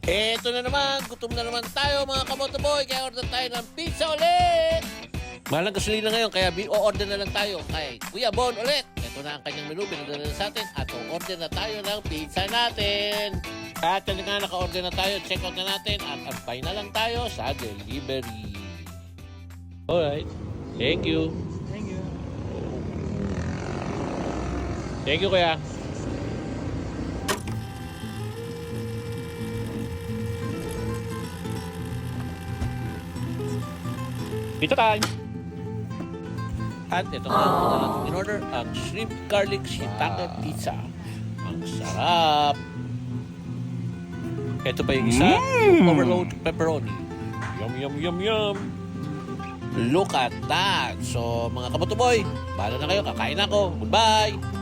Eto na naman, gutom na naman tayo mga kamotoboy, kaya order tayo ng pizza ulit! Mahal ang gasolina ngayon, kaya o-order na lang tayo kay Kuya Bon ulit. Ito na ang kanyang menu, pinadala na sa atin at o-order na tayo ng pizza natin. At yan nga, naka-order na tayo, check out na natin at antay na lang tayo sa delivery. Alright, thank you. Thank you. Thank you, Kuya. Pizza time! At ito nga ang in-order, ang shrimp garlic shiitake pizza. Ang sarap! Ito pa yung isa, yung overload pepperoni. Yum, yum, yum, yum! Look at that! So, mga kamotoboy, bahala na kayo, kakain ako. Goodbye!